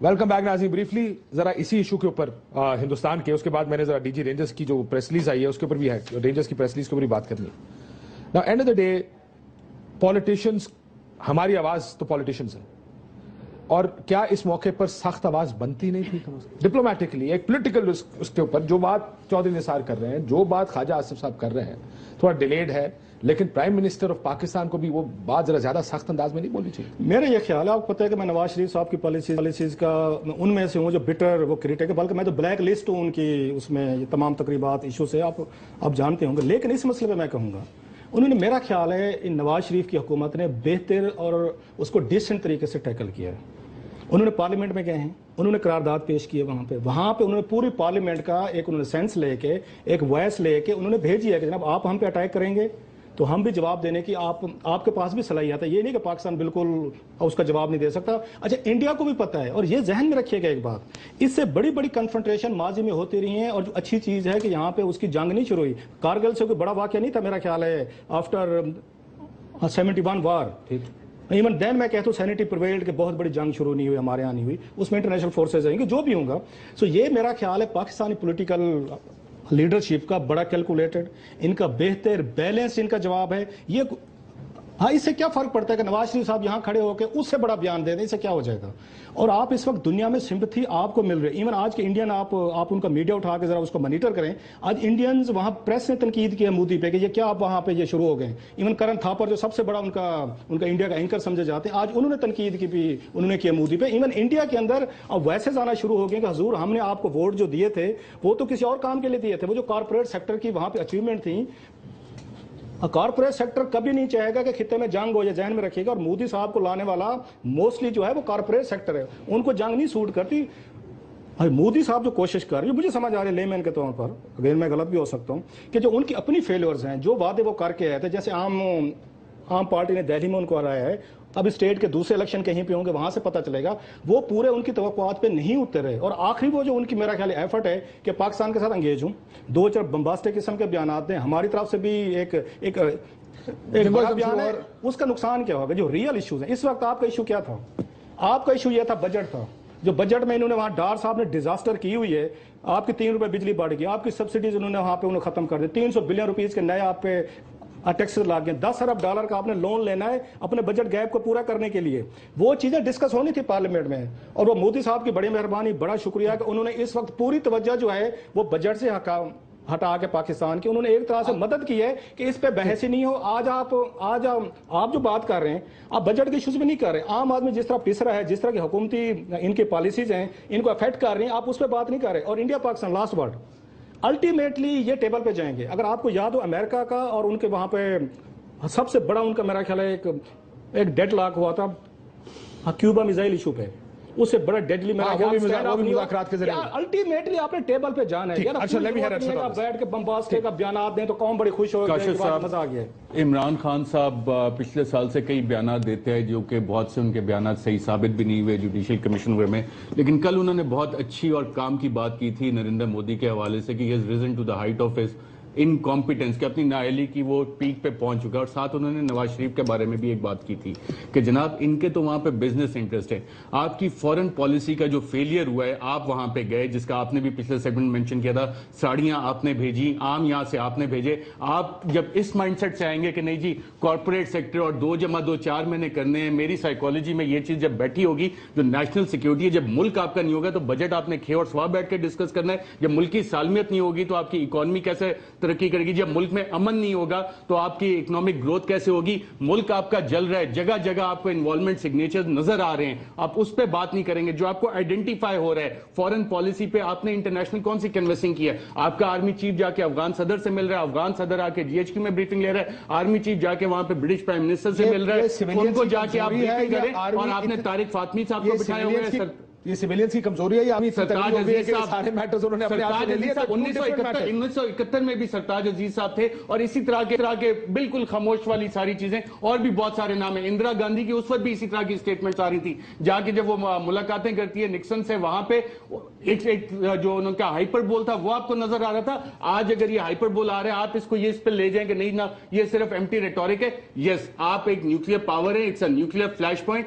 Welcome back ناظرین. Briefly ذرا اسی ایشو کے اوپر ہندوستان کے، اس کے بعد میں نے ذرا ڈی جی رینجرز کی جو پریس ریلیز آئی ہے اس کے اوپر بھی ہے، رینجرز کی پریس ریلیز کے اوپر بھی بات کرنی ہے. نا and of the day politicians, ہماری آواز تو پالیٹیشینز ہیں، اور کیا اس موقع پر سخت آواز بنتی نہیں تھی ڈپلومیٹکلی ایک پولیٹیکل اس کے اوپر؟ جو بات چودھری نثار کر رہے ہیں، جو بات خواجہ آصف صاحب کر رہے ہیں، تھوڑا ڈیلیڈ ہے، لیکن پرائم منسٹر آف پاکستان کو بھی وہ بات ذرا زیادہ سخت انداز میں نہیں بولنی چاہیے. میرا یہ خیال ہے، آپ کو پتہ ہے کہ میں نواز شریف صاحب کی پالیسیز کا ان میں سے ہوں جو بٹر وہ کریٹک ہے، بلکہ میں تو بلیک لسٹ ہوں ان کی، اس میں یہ تمام تقریبات ایشو سے آپ جانتے ہوں گے. لیکن اس مسئلے پہ میں کہوں گا انہوں نے، میرا خیال ہے نواز شریف کی حکومت نے بہتر اور اس کو ڈیسنٹ طریقے سے ٹیکل کیا ہے. انہوں نے پارلیمنٹ میں گئے ہیں، انہوں نے قرارداد پیش کی ہے وہاں پہ انہوں نے پوری پارلیمنٹ کا ایک انہوں نے سینس لے کے، ایک وائس لے کے انہوں نے بھیجی ہے کہ جناب آپ ہم پہ اٹیک کریں گے تو ہم بھی جواب دینے کی آپ کے پاس بھی صلاحیت ہے. یہ نہیں کہ پاکستان بالکل اس کا جواب نہیں دے سکتا. اچھا، انڈیا کو بھی پتہ ہے، اور یہ ذہن میں رکھیے گا ایک بات، اس سے بڑی بڑی کنفرنٹریشن ماضی میں ہوتی رہی ہیں، اور جو اچھی چیز ہے کہ یہاں پہ اس کی جنگ نہیں شروع ہوئی. کارگل سے کوئی بڑا واقعہ نہیں تھا میرا خیال ہے آفٹر 71 وار. ایون دین میں کہتا ہوں سینٹی پرویلڈ کہ بہت بڑی جنگ شروع نہیں ہوئی ہمارے یہاں نہیں ہوئی، اس میں انٹرنیشنل فورسز ہیں کہ جو بھی ہوں گا. سو یہ میرا خیال ہے پاکستانی پولیٹیکل لیڈرشپ کا بڑا کیلکولیٹڈ، ان کا بہتر بیلنس ان کا جواب ہے. یہ ہاں، اس سے کیا فرق پڑتا ہے کہ نواز شریف صاحب یہاں کھڑے ہو کے اس سے بڑا بیان دے دیں، اس سے کیا ہو جائے گا؟ اور آپ اس وقت دنیا میں سمپتھی آپ کو مل رہی ہے. ایون آج کے انڈین آپ ان کا میڈیا اٹھا کے ذرا اس کو مانیٹر کریں. آج انڈینز وہاں پریس نے تنقید کی ہے مودی پہ کہ یہ کیا آپ وہاں پہ یہ شروع ہو گئے. ایون کرن تھاپر جو سب سے بڑا ان کا انڈیا کا اینکر سمجھے جاتے ہیں، آج انہوں نے تنقید کی بھی انہوں نے کیا مودی پہ. ایون انڈیا کے اندر اب ویسے آنا شروع ہو گئے کہ حضور ہم نے آپ کو ووٹ جو دیے تھے وہ تو کسی اور کام کے لیے دیے تھے. وہ جو کارپوریٹ سیکٹر کی وہاں پہ اچیومنٹ تھیں، کارپوریٹ سیکٹر کبھی نہیں چاہے گا کہ خطے میں جنگ ہو، یا ذہن میں رکھے گا. اور مودی صاحب کو لانے والا موسٹلی جو ہے وہ کارپوریٹ سیکٹر ہے، ان کو جنگ نہیں سوٹ کرتی. مودی صاحب جو کوشش کر رہی ہے، مجھے سمجھ آ رہی ہے لے مین کے طور پر، اگر میں غلط بھی ہو سکتا ہوں، کہ جو ان کی اپنی فیلئرز ہیں، جو وعدے وہ کر کے آئے تھے، جیسے عام پارٹی نے دہلی میں ان کو ہرایا ہے، اب اسٹیٹ کے دوسرے الیکشن کہیں پہ ہوں گے، وہاں سے پتہ چلے گا وہ پورے ان کی توقعات پہ نہیں اترے. اور آخری وہ جو ان کی میرا خیال ایفرٹ ہے کہ پاکستان کے ساتھ انگیج ہوں، دو چار بمباسٹک قسم کے بیانات دیں، ہماری طرف سے بھی ایک بڑا بیان ہے. اس کا نقصان کیا ہوگا؟ جو ریئل ایشوز ہیں اس وقت، آپ کا ایشو کیا تھا؟ آپ کا ایشو یہ تھا بجٹ تھا. جو بجٹ میں انہوں نے وہاں ڈار صاحب نے ڈیزاسٹر کی ہوئی ہے. آپ کی 3 روپے بجلی بڑھ گئی، آپ کی سبسڈیز انہوں نے وہاں پہ ختم کر دی. 300 بلین روپیز کے نئے آپ پہ ٹیکسز لاگ گئے. 10 ارب ڈالر کا آپ نے لون لینا ہے اپنے بجٹ گیپ کو پورا کرنے کے لیے. وہ چیزیں ڈسکس ہونی تھی پارلیمنٹ میں. اور وہ مودی صاحب کی بڑی مہربانی، بڑا شکریہ کہ انہوں نے اس وقت پوری توجہ جو ہے وہ بجٹ سے ہٹا کے پاکستان کی انہوں نے ایک طرح سے مدد کی ہے کہ اس پہ بحث ہی نہیں ہو. آپ جو بات کر رہے ہیں، آپ بجٹ کے ایشوز میں نہیں کر رہے. عام آدمی جس طرح پس رہا ہے، جس طرح کی حکومتی ان کی پالیسیز ہیں، ان کو افیکٹ کر رہی ہیں، آپ اس پہ بات نہیں کر رہے. اور India Pakistan last word ultimately یہ ٹیبل پہ جائیں گے. اگر آپ کو یاد ہو امریکہ کا اور ان کے وہاں پہ سب سے بڑا ان کا میرا خیال ہے ایک ڈیڈ لاک ہوا تھا کیوبا میزائل ایشو پہ، اس سے بڑا ڈیڈلی مذاکرات کے ذریعے الٹیمیٹلی آپ نے ٹیبل پہ جانا ہے. بیٹھ کے بمباسٹک کا بیانات دیں تو قوم بڑی خوش ہو گئی، مزہ آ گیا. عمران خان صاحب پچھلے سال سے کئی بیانات دیتے ہیں، جو کہ بہت سے ان کے بیانات صحیح ثابت بھی نہیں ہوئے جوڈیشل کمیشن میں. لیکن کل انہوں نے بہت اچھی اور کام کی بات کی تھی نریندر مودی کے حوالے سے کہ he has risen to the height of his incompetence, کہ اپنی نااہلی کی وہ پیک پہ پہنچ چکا. اور ساتھ انہوں نے نواز شریف کے بارے میں بھی ایک بات کی تھی کہ جناب ان کے تو وہاں پہ بزنس انٹرسٹ ہے. آپ کی فورن پالیسی کا جو فیلئر ہوا ہے، آپ وہاں پہ گئے، جس کا آپ نے بھی پچھلے سیگمنٹ مینشن کیا تھا، ساڑیاں آپ نے بھیجی، عام یہاں سے آپ نے بھیجے. آپ جب اس مائنڈ سیٹ سے آئیں گے کہ نہیں جی کارپوریٹ سیکٹر اور 2+2 4 مہینے کرنے ہیں، میری سائیکالوجی میں یہ چیز جب بیٹھی ہوگی، جو نیشنل سیکیورٹی ہے، جب ملک آپ کا نہیں ہوگا تو بجٹ آپ نے کھے اور سوا بیٹھ کے ڈسکس کرنا ہے. جب ملک کی سالمیت نہیں ہوگی تو آپ کی اکانومی کیسے ترقی کرے گی؟ جب ملک میں امن نہیں ہوگا تو آپ کی اکنامک گروتھ کیسے ہوگی؟ ملک آپ کا جل رہا ہے، جگہ جگہ آپ کو انوالومنٹ سگنیچر نظر آ رہے ہیں، آپ اس پہ بات نہیں کریں گے. جو آپ کو آئیڈینٹیفائی ہو رہا ہے فورن پالیسی پہ، آپ نے انٹرنیشنل کون سی کنوینسنگ کی ہے؟ آپ کا آرمی چیف جا کے افغان صدر سے مل رہا ہے، افغان صدر آ کے GHQ میں بریفنگ لے رہا ہے، آرمی چیف جا کے وہاں پہ برٹش پرائم منسٹر سے مل رہا ہے، ان کو جا کے آپ بریفنگ کریں. اور آپ نے طارق فاطمی صاحب کو بٹھایا ہوا ہے. یہ سیویلینز کی کمزوری ہے یا سرتاج عزیز صاحب سارے میٹرز انہوں نے اپنے ہاتھ میں لے لیے؟ 1971 میں بھی سرتاج عزیز صاحب تھے، اور اسی طرح کے بالکل خاموش والی ساری چیزیں، اور بھی بہت سارے نام ہیں. اندرا گاندھی کی اس وقت بھی اسی طرح کی سٹیٹمنٹس آ رہی تھی، جا کے جب وہ ملاقاتیں کرتی ہے نکسن سے، وہاں پہ ایک جو ان کا ہائپر بول تھا وہ آپ کو نظر آ رہا تھا. آج اگر یہ ہائپر بول آ رہے ہیں، آپ اس کو یہ اس پہ لے جائیں کہ نہیں نا یہ صرف ایمٹی ریٹورک ہے. یس، آپ ایک نیوکلیئر پاور ہے، it's a nuclear flash point,